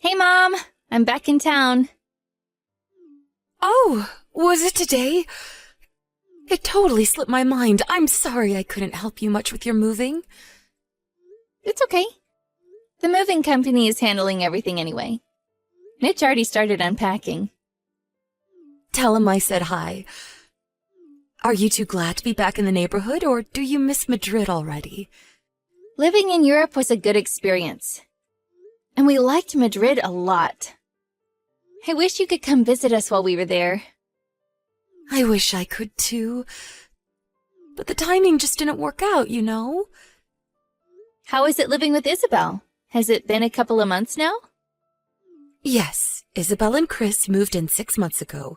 Hey, Mom! I'm back in town. Oh, was it today? It totally slipped my mind. I'm sorry I couldn't help you much with your moving. It's okay. The moving company is handling everything anyway. Mitch already started unpacking. Tell him I said hi. Are you too glad to be back in the neighborhood, or do you miss Madrid already? Living in Europe was a good experience. And we liked Madrid a lot. I wish you could come visit us while we were there. I wish I could too. But the timing just didn't work out, you know? How is it living with Isabel? Has it been a couple of months now? Yes, Isabel and Chris moved in 6 months ago.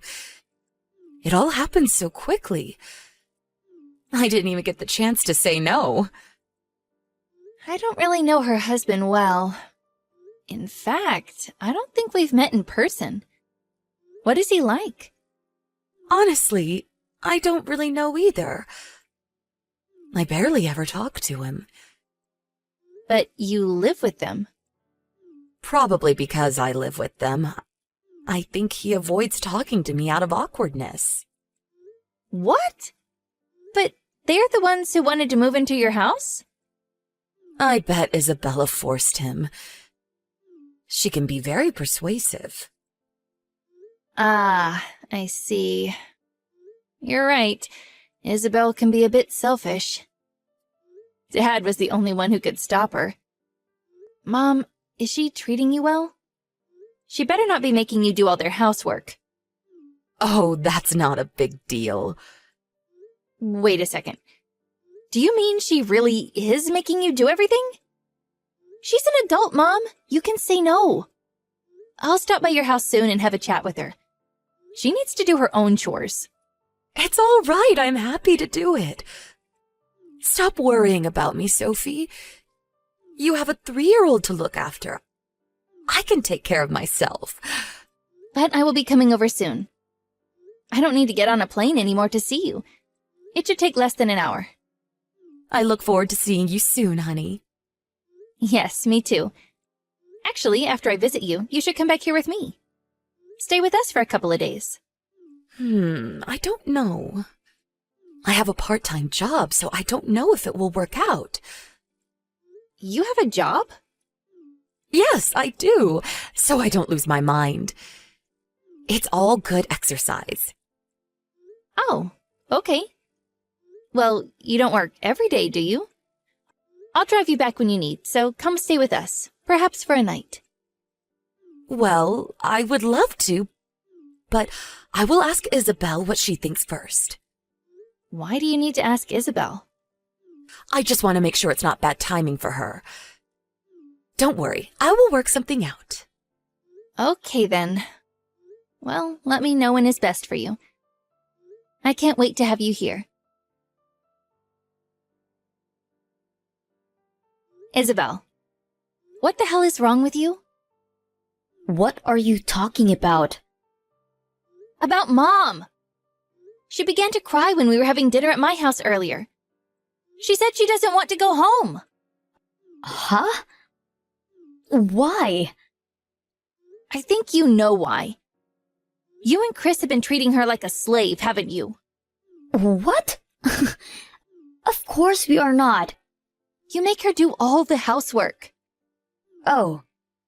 It all happened so quickly. I didn't even get the chance to say no. I don't really know her husband well. In fact, I don't think we've met in person. What is he like? Honestly, I don't really know either. I barely ever talk to him. But you live with them. Probably because I live with them. I think he avoids talking to me out of awkwardness. What? But they're the ones who wanted to move into your house? I bet Isabella forced him. She can be very persuasive. Ah, I see. You're right. Isabel can be a bit selfish. Dad was the only one who could stop her. Mom, is she treating you well? She better not be making you do all their housework. Oh, that's not a big deal. Wait a second. Do you mean she really is making you do everything? She's an adult, Mom. You can say no. I'll stop by your house soon and have a chat with her. She needs to do her own chores. It's all right. I'm happy to do it. Stop worrying about me, Sophie. You have a 3-year-old to look after. I can take care of myself. But I will be coming over soon. I don't need to get on a plane anymore to see you. It should take less than an hour. I look forward to seeing you soon, honey. Yes, me too. Actually, after I visit you, you should come back here with me. Stay with us for a couple of days. I don't know. I have a part-time job, so I don't know if it will work out. You have a job? Yes, I do, so I don't lose my mind. It's all good exercise. Oh, okay. Well, you don't work every day, do you? I'll drive you back when you need, so come stay with us, perhaps for a night. Well, I would love to, but I will ask Isabel what she thinks first. Why do you need to ask Isabel? I just want to make sure it's not bad timing for her. Don't worry, I will work something out. Okay, then. Well, let me know when is best for you. I can't wait to have you here. Isabel, what the hell is wrong with you? What are you talking about? About Mom! She began to cry when we were having dinner at my house earlier. She said she doesn't want to go home. Huh? Why? I think you know why. You and Chris have been treating her like a slave, haven't you? What? Of course we are not. You make her do all the housework. Oh,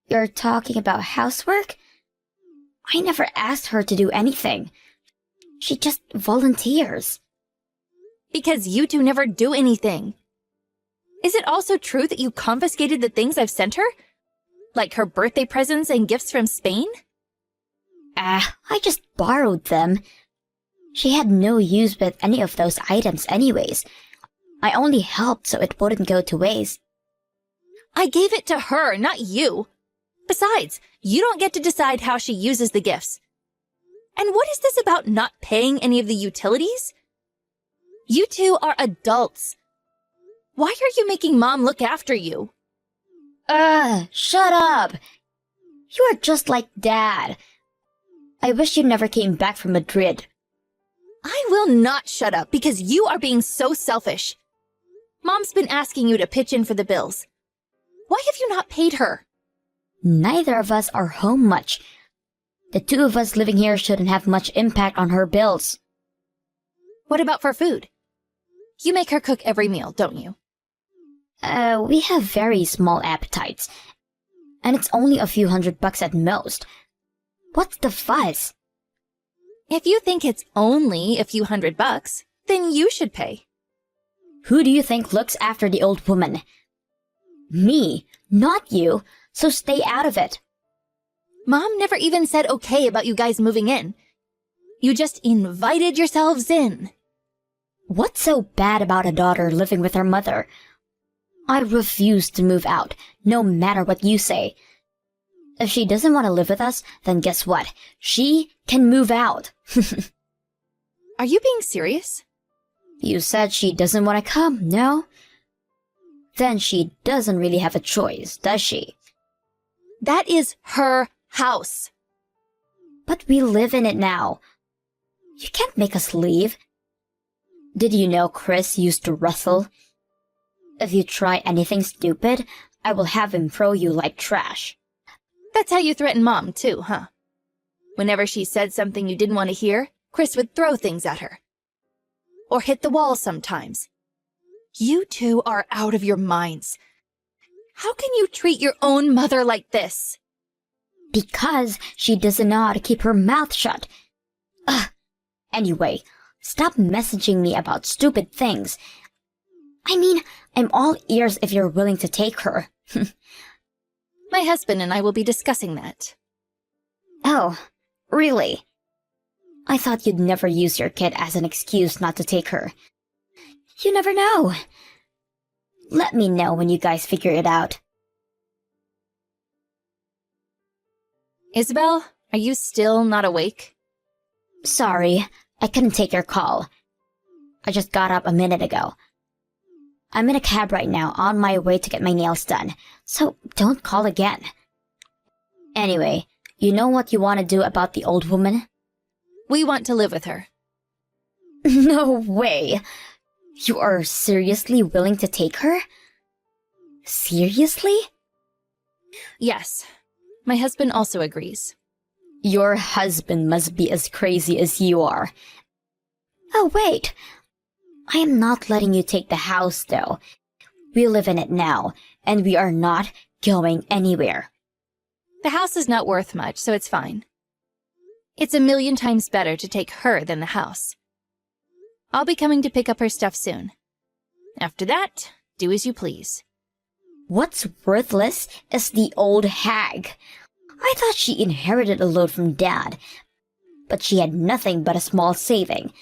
you're talking about housework? I never asked her to do anything. She just volunteers. Because you two never do anything. Is it also true that you confiscated the things I've sent her? Like her birthday presents and gifts from Spain? I just borrowed them. She had no use with any of those items anyways. I only helped so it wouldn't go to waste. I gave it to her, not you. Besides, you don't get to decide how she uses the gifts. And what is this about not paying any of the utilities? You two are adults. Why are you making Mom look after you? Shut up! You are just like Dad. I wish you never came back from Madrid. I will not shut up because you are being so selfish. Mom's been asking you to pitch in for the bills. Why have you not paid her? Neither of us are home much. The two of us living here shouldn't have much impact on her bills. What about for food? You make her cook every meal, don't you? We have very small appetites. And it's only a few $100 at most. What's the fuss? If you think it's only a few $100, then you should pay. Who do you think looks after the old woman? Me, not you, so stay out of it. Mom never even said okay about you guys moving in. You just invited yourselves in. What's so bad about a daughter living with her mother? I refuse to move out, no matter what you say. If she doesn't want to live with us, then guess what? She can move out. Are you being serious? You said she doesn't want to come, no? Then she doesn't really have a choice, does she? That is her house. But we live in it now. You can't make us leave. Did you know Chris used to wrestle? If you try anything stupid, I will have him throw you like trash. That's how you threaten Mom, too, huh? Whenever she said something you didn't want to hear, Chris would throw things at her. Or hit the wall sometimes. You two are out of your minds. How can you treat your own mother like this? Because she doesn't know how to keep her mouth shut. Ugh. Anyway, stop messaging me about stupid things. I mean, I'm all ears if you're willing to take her. My husband and I will be discussing that. Oh, really? I thought you'd never use your kid as an excuse not to take her. You never know. Let me know when you guys figure it out. Isabel, are you still not awake? Sorry, I couldn't take your call. I just got up a minute ago. I'm in a cab right now on my way to get my nails done, so don't call again. Anyway, you know what you want to do about the old woman? We want to live with her. No way! You are seriously willing to take her? Seriously? Yes. My husband also agrees. Your husband must be as crazy as you are. Oh, wait. I am not letting you take the house, though. We live in it now, and we are not going anywhere. The house is not worth much, so it's fine. It's 1,000,000 times better to take her than the house. I'll be coming to pick up her stuff soon. After that, do as you please. What's worthless is the old hag. I thought she inherited a load from Dad, but she had nothing but a small saving.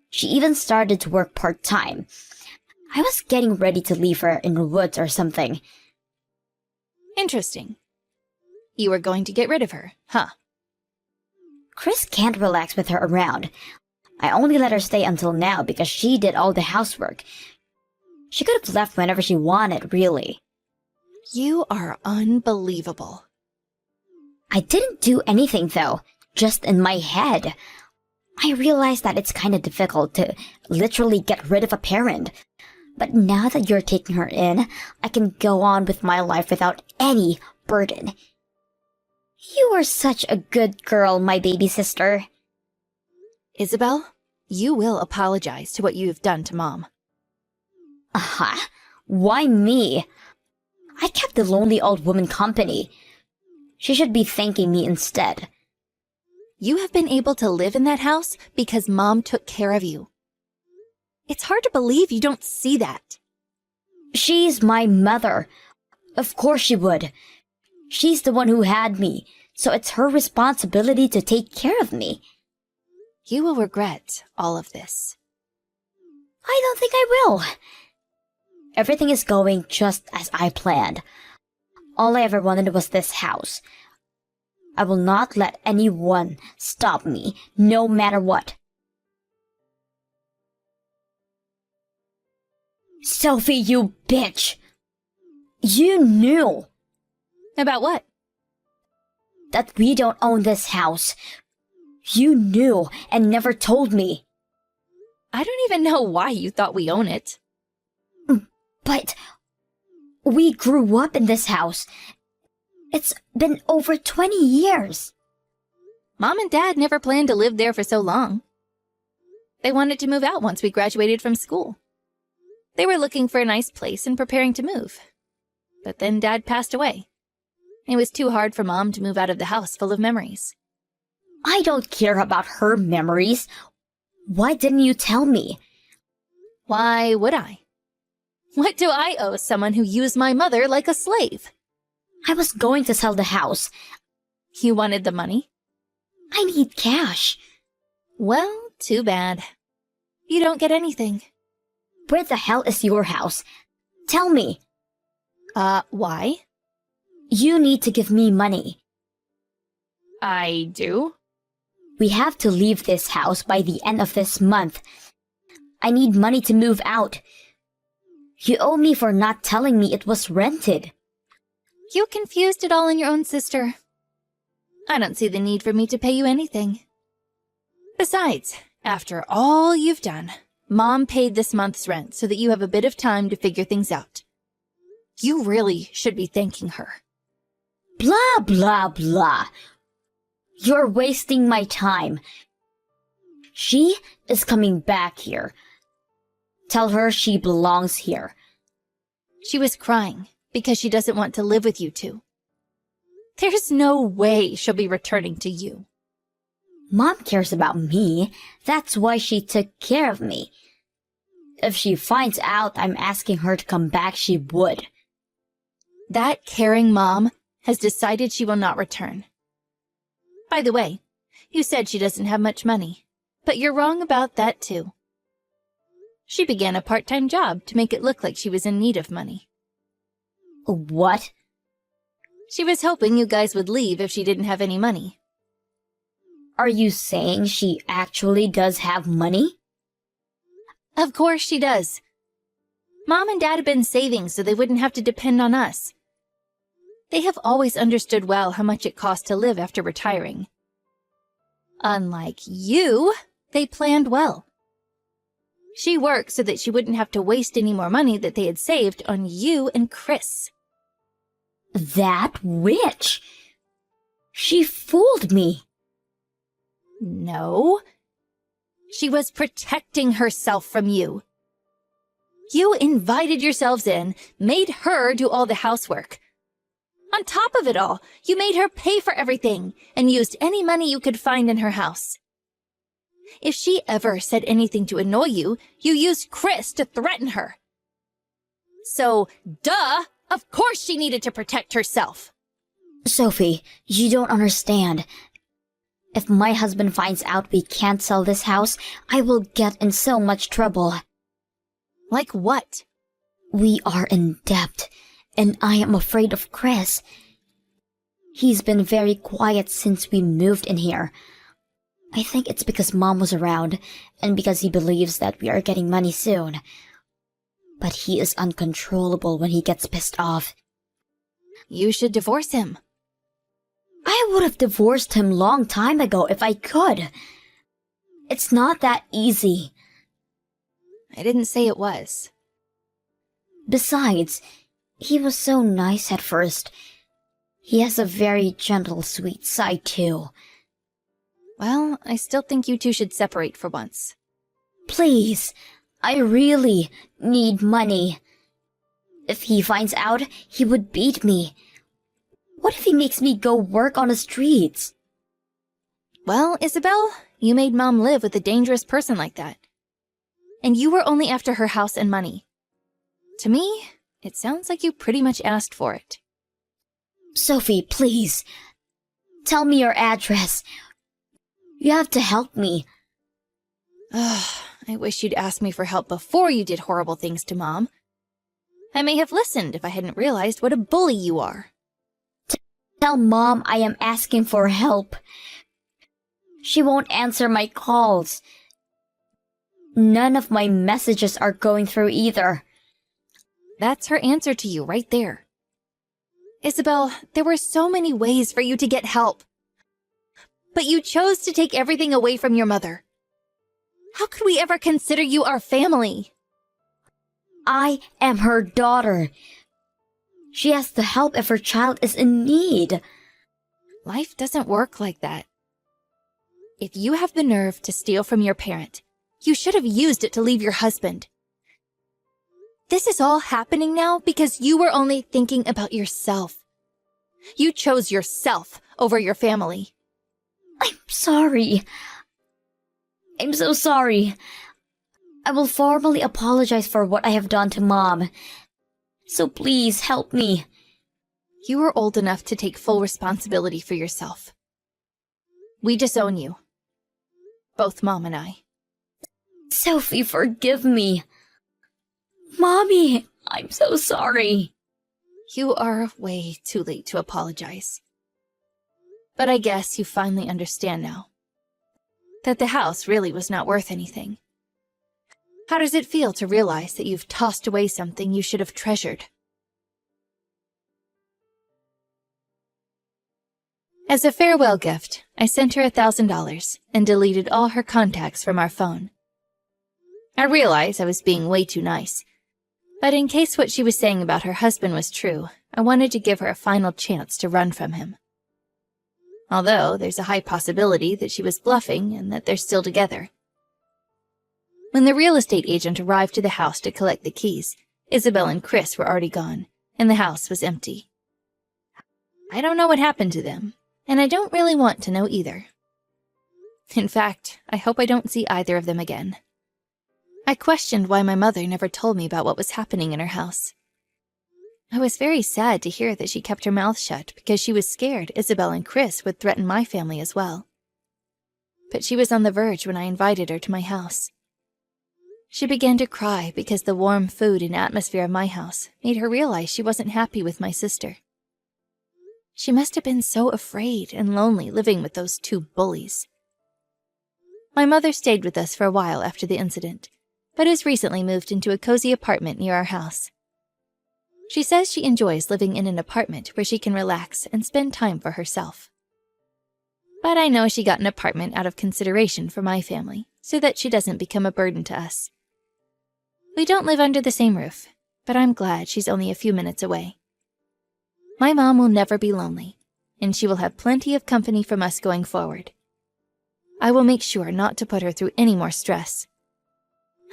She even started to work part-time. I was getting ready to leave her in the woods or something. Interesting. You were going to get rid of her, huh? Chris can't relax with her around. I only let her stay until now because she did all the housework. She could have left whenever she wanted, really. You are unbelievable. I didn't do anything, though. Just in my head. I realize that it's kind of difficult to literally get rid of a parent. But now that you're taking her in, I can go on with my life without any burden. You are such a good girl, my baby sister. Isabel, you will apologize to what you've done to Mom. Aha. Why me? I kept the lonely old woman company. She should be thanking me instead. You have been able to live in that house because Mom took care of you. It's hard to believe you don't see that. She's my mother. Of course she would. She's the one who had me, so it's her responsibility to take care of me. You will regret all of this. I don't think I will. Everything is going just as I planned. All I ever wanted was this house. I will not let anyone stop me, no matter what. Sophie, you bitch! You knew! About what? That we don't own this house. You knew and never told me. I don't even know why you thought we own it. But we grew up in this house. It's been over 20 years. Mom and Dad never planned to live there for so long. They wanted to move out once we graduated from school. They were looking for a nice place and preparing to move. But then Dad passed away. It was too hard for Mom to move out of the house full of memories. I don't care about her memories. Why didn't you tell me? Why would I? What do I owe someone who used my mother like a slave? I was going to sell the house. You wanted the money? I need cash. Well, too bad. You don't get anything. Where the hell is your house? Tell me. Why? You need to give me money. I do? We have to leave this house by the end of this month. I need money to move out. You owe me for not telling me it was rented. You confused it all on your own, sister. I don't see the need for me to pay you anything. Besides, after all you've done, Mom paid this month's rent so that you have a bit of time to figure things out. You really should be thanking her. Blah, blah, blah. You're wasting my time. She is coming back here. Tell her she belongs here. She was crying because she doesn't want to live with you two. There's no way she'll be returning to you. Mom cares about me. That's why she took care of me. If she finds out I'm asking her to come back, she would. That caring mom has decided she will not return. By the way, you said she doesn't have much money, but you're wrong about that too. She began a part-time job to make it look like she was in need of money. What? She was hoping you guys would leave if she didn't have any money. Are you saying she actually does have money? Of course she does. Mom and Dad have been saving so they wouldn't have to depend on us. They have always understood well how much it costs to live after retiring. Unlike you, they planned well. She worked so that she wouldn't have to waste any more money that they had saved on you and Chris. That witch! She fooled me. No. She was protecting herself from you. You invited yourselves in, made her do all the housework. On top of it all, you made her pay for everything and used any money you could find in her house. If she ever said anything to annoy you, you used Chris to threaten her. So, duh, of course she needed to protect herself. Sophie, you don't understand. If my husband finds out we can't sell this house, I will get in so much trouble. Like what? We are in debt, and I am afraid of Chris. He's been very quiet since we moved in here. I think it's because Mom was around, and because he believes that we are getting money soon. But he is uncontrollable when he gets pissed off. You should divorce him. I would have divorced him long time ago if I could. It's not that easy. I didn't say it was. Besides, he was so nice at first. He has a very gentle, sweet side too. Well, I still think you two should separate for once. Please, I really need money. If he finds out, he would beat me. What if he makes me go work on the streets? Well, Isabel, you made Mom live with a dangerous person like that. And you were only after her house and money. To me, it sounds like you pretty much asked for it. Sophie, please. Tell me your address. You have to help me. Ugh, I wish you'd asked me for help before you did horrible things to Mom. I may have listened if I hadn't realized what a bully you are. Tell Mom I am asking for help. She won't answer my calls. None of my messages are going through either. That's her answer to you right there. Isabel, there were so many ways for you to get help. But you chose to take everything away from your mother. How could we ever consider you our family? I am her daughter. She has to help if her child is in need. Life doesn't work like that. If you have the nerve to steal from your parent, you should have used it to leave your husband. This is all happening now because you were only thinking about yourself. You chose yourself over your family. I'm sorry. I'm so sorry. I will formally apologize for what I have done to Mom. So please help me. You are old enough to take full responsibility for yourself. We disown you. Both Mom and I. Sophie, forgive me. Mommy, I'm so sorry. You are way too late to apologize. But I guess you finally understand now that the house really was not worth anything. How does it feel to realize that you've tossed away something you should have treasured? As a farewell gift, I sent her $1,000 and deleted all her contacts from our phone. I realized I was being way too nice, but in case what she was saying about her husband was true, I wanted to give her a final chance to run from him. Although there's a high possibility that she was bluffing and that they're still together. When the real estate agent arrived to the house to collect the keys, Isabel and Chris were already gone, and the house was empty. I don't know what happened to them, and I don't really want to know either. In fact, I hope I don't see either of them again. I questioned why my mother never told me about what was happening in her house. I was very sad to hear that she kept her mouth shut because she was scared Isabel and Chris would threaten my family as well. But she was on the verge when I invited her to my house. She began to cry because the warm food and atmosphere of my house made her realize she wasn't happy with my sister. She must have been so afraid and lonely living with those two bullies. My mother stayed with us for a while after the incident, but has recently moved into a cozy apartment near our house. She says she enjoys living in an apartment where she can relax and spend time for herself. But I know she got an apartment out of consideration for my family, so that she doesn't become a burden to us. We don't live under the same roof, but I'm glad she's only a few minutes away. My mom will never be lonely, and she will have plenty of company from us going forward. I will make sure not to put her through any more stress.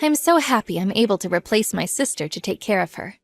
I'm so happy I'm able to replace my sister to take care of her.